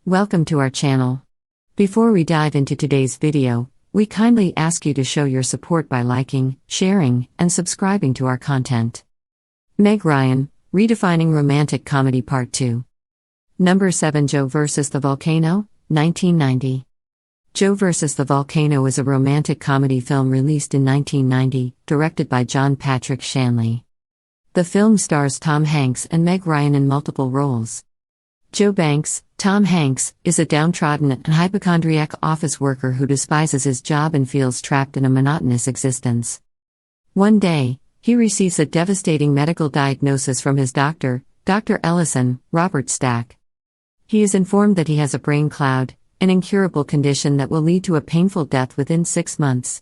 Welcome to our channel. Before we dive into today's video, we kindly ask you to show your support by liking, sharing, and subscribing to our content. Meg Ryan, Redefining Romantic Comedy Part 2. Number 7. Joe vs. the Volcano, 1990. Joe vs. the Volcano is a romantic comedy film released in 1990, directed by John Patrick Shanley. The film stars Tom Hanks and Meg Ryan in multiple roles. Joe Banks, Tom Hanks, is a downtrodden and hypochondriac office worker who despises his job and feels trapped in a monotonous existence. One day, he receives a devastating medical diagnosis from his doctor, Dr. Ellison, Robert Stack. He is informed that he has a brain cloud, an incurable condition that will lead to a painful death within 6 months.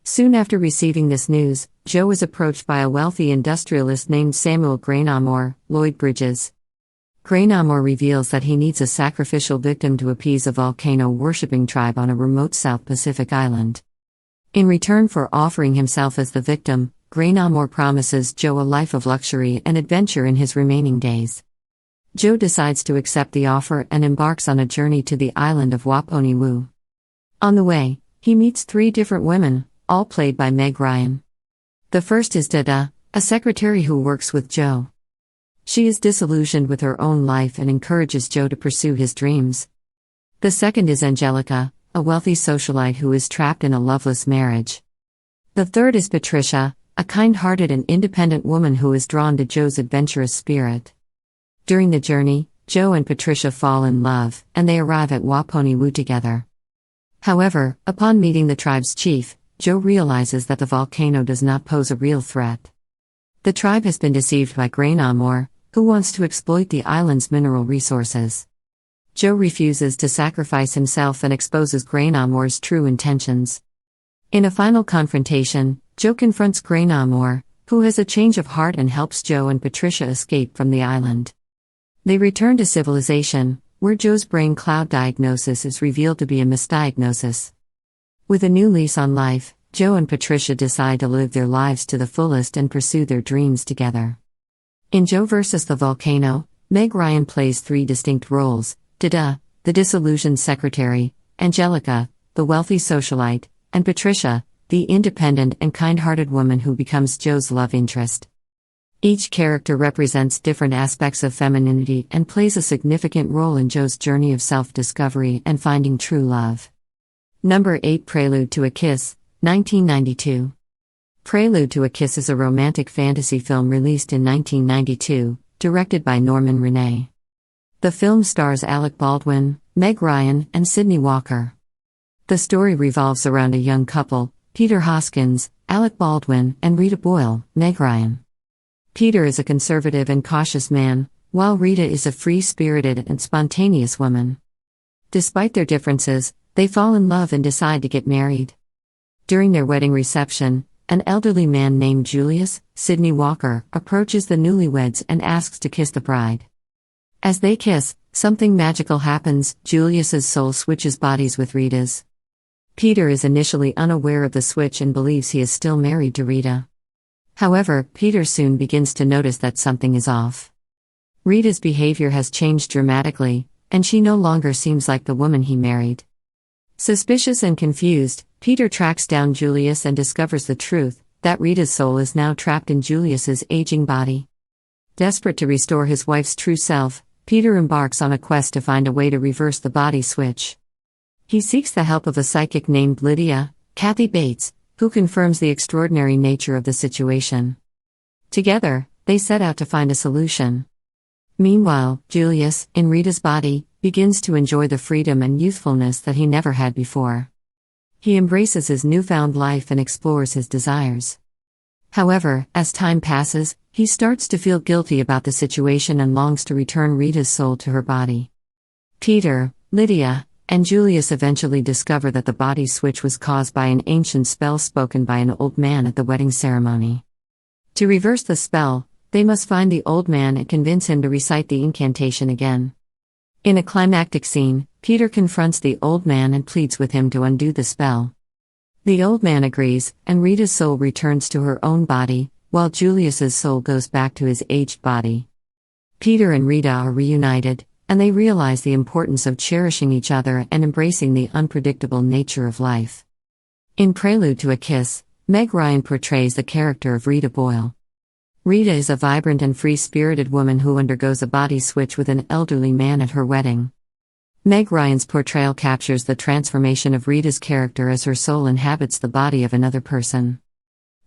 Soon after receiving this news, Joe is approached by a wealthy industrialist named Samuel Grainamore, Lloyd Bridges. Grainamore reveals that he needs a sacrificial victim to appease a volcano-worshipping tribe on a remote South Pacific island. In return for offering himself as the victim, Grainamore promises Joe a life of luxury and adventure in his remaining days. Joe decides to accept the offer and embarks on a journey to the island of Waponiwu. On the way, he meets 3 different women, all played by Meg Ryan. The first is Dada, a secretary who works with Joe. She is disillusioned with her own life and encourages Joe to pursue his dreams. The second is Angelica, a wealthy socialite who is trapped in a loveless marriage. The third is Patricia, a kind-hearted and independent woman who is drawn to Joe's adventurous spirit. During the journey, Joe and Patricia fall in love, and they arrive at Waponiwu together. However, upon meeting the tribe's chief, Joe realizes that the volcano does not pose a real threat. The tribe has been deceived by Grainamore, who wants to exploit the island's mineral resources. Joe refuses to sacrifice himself and exposes Grainamore's true intentions. In a final confrontation, Joe confronts Grainamore, who has a change of heart and helps Joe and Patricia escape from the island. They return to civilization, where Joe's brain cloud diagnosis is revealed to be a misdiagnosis. With a new lease on life, Joe and Patricia decide to live their lives to the fullest and pursue their dreams together. In Joe vs. the Volcano, Meg Ryan plays 3 distinct roles: Dada, the disillusioned secretary; Angelica, the wealthy socialite; and Patricia, the independent and kind-hearted woman who becomes Joe's love interest. Each character represents different aspects of femininity and plays a significant role in Joe's journey of self-discovery and finding true love. Number 8. Prelude to a Kiss, 1992. Prelude to a Kiss is a romantic fantasy film released in 1992, directed by Norman Renee. The film stars Alec Baldwin, Meg Ryan, and Sydney Walker. The story revolves around a young couple, Peter Hoskins, Alec Baldwin, and Rita Boyle, Meg Ryan. Peter is a conservative and cautious man, while Rita is a free-spirited and spontaneous woman. Despite their differences, they fall in love and decide to get married. During their wedding reception, an elderly man named Julius, Sydney Walker, approaches the newlyweds and asks to kiss the bride. As they kiss, something magical happens. Julius's soul switches bodies with Rita's. Peter is initially unaware of the switch and believes he is still married to Rita. However, Peter soon begins to notice that something is off. Rita's behavior has changed dramatically, and she no longer seems like the woman he married. Suspicious and confused, Peter tracks down Julius and discovers the truth, that Rita's soul is now trapped in Julius's aging body. Desperate to restore his wife's true self, Peter embarks on a quest to find a way to reverse the body switch. He seeks the help of a psychic named Lydia, Kathy Bates, who confirms the extraordinary nature of the situation. Together, they set out to find a solution. Meanwhile, Julius, in Rita's body, begins to enjoy the freedom and youthfulness that he never had before. He embraces his newfound life and explores his desires. However, as time passes, he starts to feel guilty about the situation and longs to return Rita's soul to her body. Peter, Lydia, and Julius eventually discover that the body switch was caused by an ancient spell spoken by an old man at the wedding ceremony. To reverse the spell, they must find the old man and convince him to recite the incantation again. In a climactic scene, Peter confronts the old man and pleads with him to undo the spell. The old man agrees, and Rita's soul returns to her own body, while Julius's soul goes back to his aged body. Peter and Rita are reunited, and they realize the importance of cherishing each other and embracing the unpredictable nature of life. In Prelude to a Kiss, Meg Ryan portrays the character of Rita Boyle. Rita is a vibrant and free-spirited woman who undergoes a body switch with an elderly man at her wedding. Meg Ryan's portrayal captures the transformation of Rita's character as her soul inhabits the body of another person.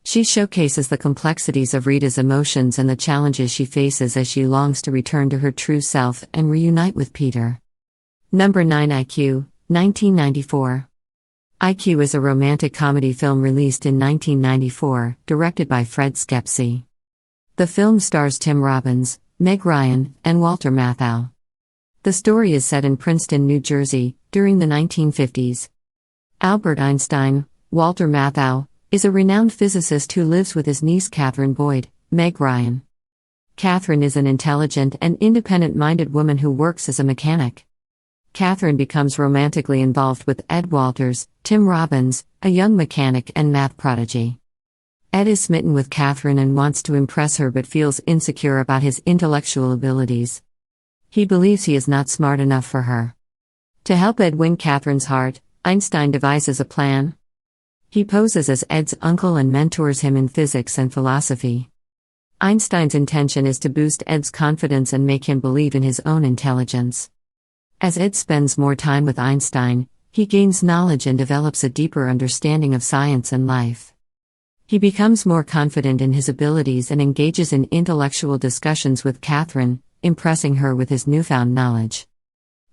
She showcases the complexities of Rita's emotions and the challenges she faces as she longs to return to her true self and reunite with Peter. Number 9. IQ, 1994. IQ is a romantic comedy film released in 1994, directed by Fred Schepisi. The film stars Tim Robbins, Meg Ryan, and Walter Matthau. The story is set in Princeton, New Jersey, during the 1950s. Albert Einstein, Walter Matthau, is a renowned physicist who lives with his niece Catherine Boyd, Meg Ryan. Catherine is an intelligent and independent-minded woman who works as a mechanic. Catherine becomes romantically involved with Ed Walters, Tim Robbins, a young mechanic and math prodigy. Ed is smitten with Catherine and wants to impress her but feels insecure about his intellectual abilities. He believes he is not smart enough for her. To help Ed win Catherine's heart, Einstein devises a plan. He poses as Ed's uncle and mentors him in physics and philosophy. Einstein's intention is to boost Ed's confidence and make him believe in his own intelligence. As Ed spends more time with Einstein, he gains knowledge and develops a deeper understanding of science and life. He becomes more confident in his abilities and engages in intellectual discussions with Catherine, impressing her with his newfound knowledge.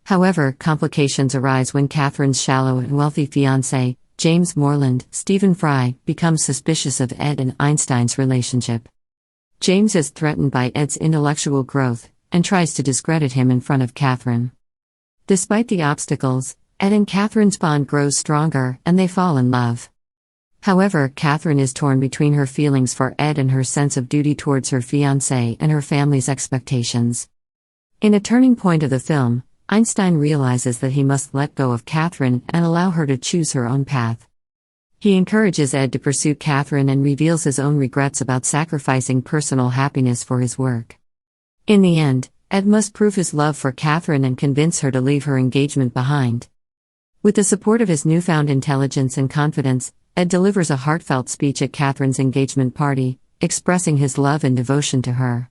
However, complications arise when Catherine's shallow and wealthy fiancé, James Moreland, Stephen Fry, becomes suspicious of Ed and Einstein's relationship. James is threatened by Ed's intellectual growth, and tries to discredit him in front of Catherine. Despite the obstacles, Ed and Catherine's bond grows stronger, and they fall in love. However, Catherine is torn between her feelings for Ed and her sense of duty towards her fiancé and her family's expectations. In a turning point of the film, Einstein realizes that he must let go of Catherine and allow her to choose her own path. He encourages Ed to pursue Catherine and reveals his own regrets about sacrificing personal happiness for his work. In the end, Ed must prove his love for Catherine and convince her to leave her engagement behind. With the support of his newfound intelligence and confidence, Ed delivers a heartfelt speech at Catherine's engagement party, expressing his love and devotion to her.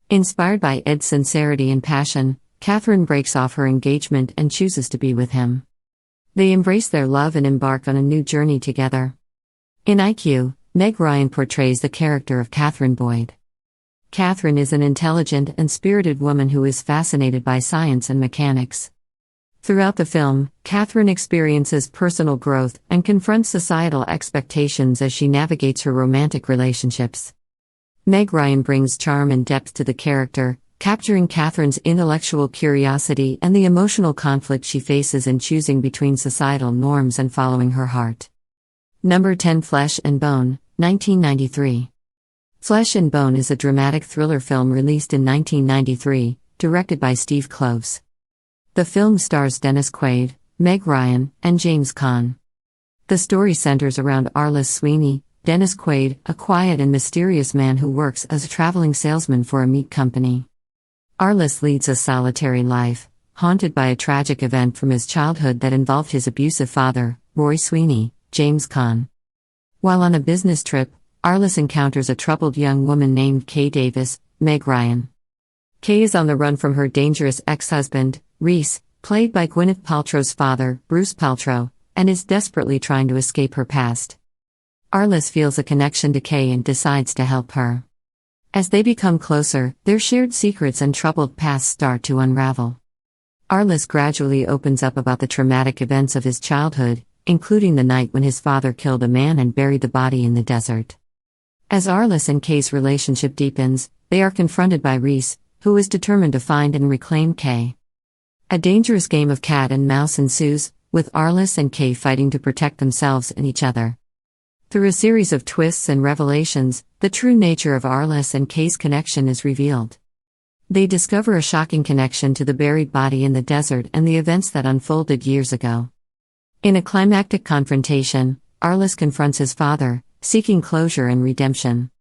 Inspired by Ed's sincerity and passion, Catherine breaks off her engagement and chooses to be with him. They embrace their love and embark on a new journey together. In IQ, Meg Ryan portrays the character of Catherine Boyd. Catherine is an intelligent and spirited woman who is fascinated by science and mechanics. Throughout the film, Catherine experiences personal growth and confronts societal expectations as she navigates her romantic relationships. Meg Ryan brings charm and depth to the character, capturing Catherine's intellectual curiosity and the emotional conflict she faces in choosing between societal norms and following her heart. Number 10. Flesh and Bone, 1993. Flesh and Bone is a dramatic thriller film released in 1993, directed by Steve Kloves. The film stars Dennis Quaid, Meg Ryan, and James Caan. The story centers around Arliss Sweeney, Dennis Quaid, a quiet and mysterious man who works as a traveling salesman for a meat company. Arliss leads a solitary life, haunted by a tragic event from his childhood that involved his abusive father, Roy Sweeney, James Caan. While on a business trip, Arliss encounters a troubled young woman named Kay Davis, Meg Ryan. Kay is on the run from her dangerous ex-husband, Reese, played by Gwyneth Paltrow's father, Bruce Paltrow, and is desperately trying to escape her past. Arliss feels a connection to Kay and decides to help her. As they become closer, their shared secrets and troubled pasts start to unravel. Arliss gradually opens up about the traumatic events of his childhood, including the night when his father killed a man and buried the body in the desert. As Arliss and Kay's relationship deepens, they are confronted by Reese, who is determined to find and reclaim Kay. A dangerous game of cat and mouse ensues, with Arliss and Kay fighting to protect themselves and each other. Through a series of twists and revelations, the true nature of Arliss and Kay's connection is revealed. They discover a shocking connection to the buried body in the desert and the events that unfolded years ago. In a climactic confrontation, Arliss confronts his father, seeking closure and redemption.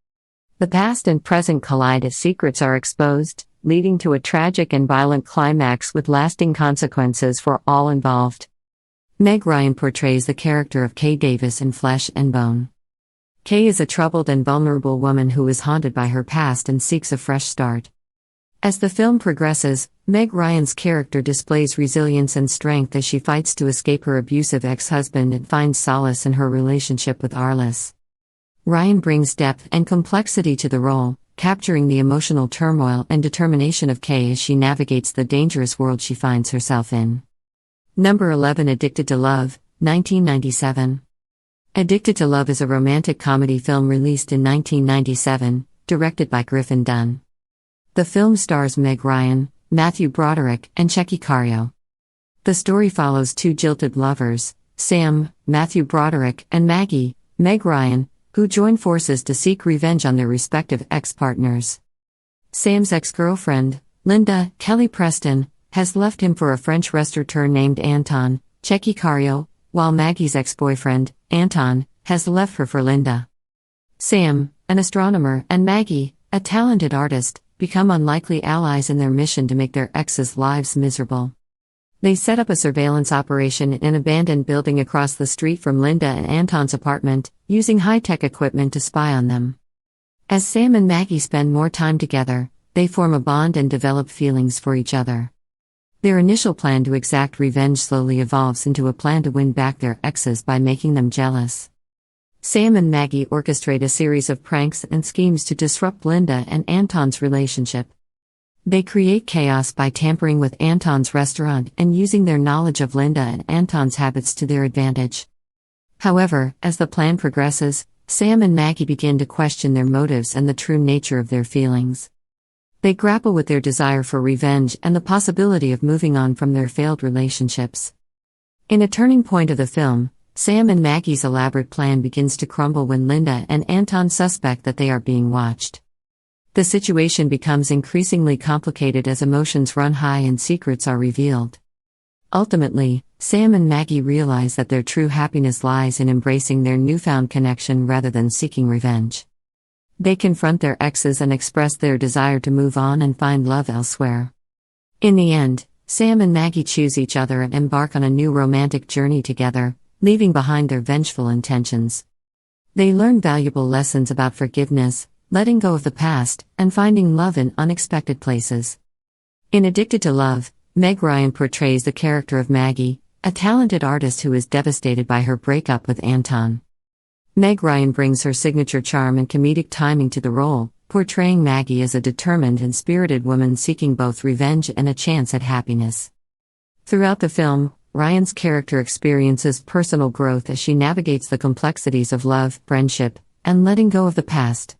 The past and present collide as secrets are exposed, leading to a tragic and violent climax with lasting consequences for all involved. Meg Ryan portrays the character of Kay Davis in Flesh and Bone. Kay is a troubled and vulnerable woman who is haunted by her past and seeks a fresh start. As the film progresses, Meg Ryan's character displays resilience and strength as she fights to escape her abusive ex-husband and finds solace in her relationship with Arliss. Ryan brings depth and complexity to the role, capturing the emotional turmoil and determination of Kay as she navigates the dangerous world she finds herself in. Number 11. Addicted to Love, 1997. Addicted to Love is a romantic comedy film released in 1997, directed by Griffin Dunne. The film stars Meg Ryan, Matthew Broderick, and Checky Cario. The story follows two jilted lovers, Sam, Matthew Broderick, and Maggie, Meg Ryan, who join forces to seek revenge on their respective ex-partners. Sam's ex-girlfriend, Linda, Kelly Preston, has left him for a French restaurateur named Anton, Checky Cario, while Maggie's ex-boyfriend, Anton, has left her for Linda. Sam, an astronomer, and Maggie, a talented artist, become unlikely allies in their mission to make their exes' lives miserable. They set up a surveillance operation in an abandoned building across the street from Linda and Anton's apartment, using high-tech equipment to spy on them. As Sam and Maggie spend more time together, they form a bond and develop feelings for each other. Their initial plan to exact revenge slowly evolves into a plan to win back their exes by making them jealous. Sam and Maggie orchestrate a series of pranks and schemes to disrupt Linda and Anton's relationship. They create chaos by tampering with Anton's restaurant and using their knowledge of Linda and Anton's habits to their advantage. However, as the plan progresses, Sam and Maggie begin to question their motives and the true nature of their feelings. They grapple with their desire for revenge and the possibility of moving on from their failed relationships. In a turning point of the film, Sam and Maggie's elaborate plan begins to crumble when Linda and Anton suspect that they are being watched. The situation becomes increasingly complicated as emotions run high and secrets are revealed. Ultimately, Sam and Maggie realize that their true happiness lies in embracing their newfound connection rather than seeking revenge. They confront their exes and express their desire to move on and find love elsewhere. In the end, Sam and Maggie choose each other and embark on a new romantic journey together, leaving behind their vengeful intentions. They learn valuable lessons about forgiveness, letting go of the past, and finding love in unexpected places. In Addicted to Love, Meg Ryan portrays the character of Maggie, a talented artist who is devastated by her breakup with Anton. Meg Ryan brings her signature charm and comedic timing to the role, portraying Maggie as a determined and spirited woman seeking both revenge and a chance at happiness. Throughout the film, Ryan's character experiences personal growth as she navigates the complexities of love, friendship, and letting go of the past.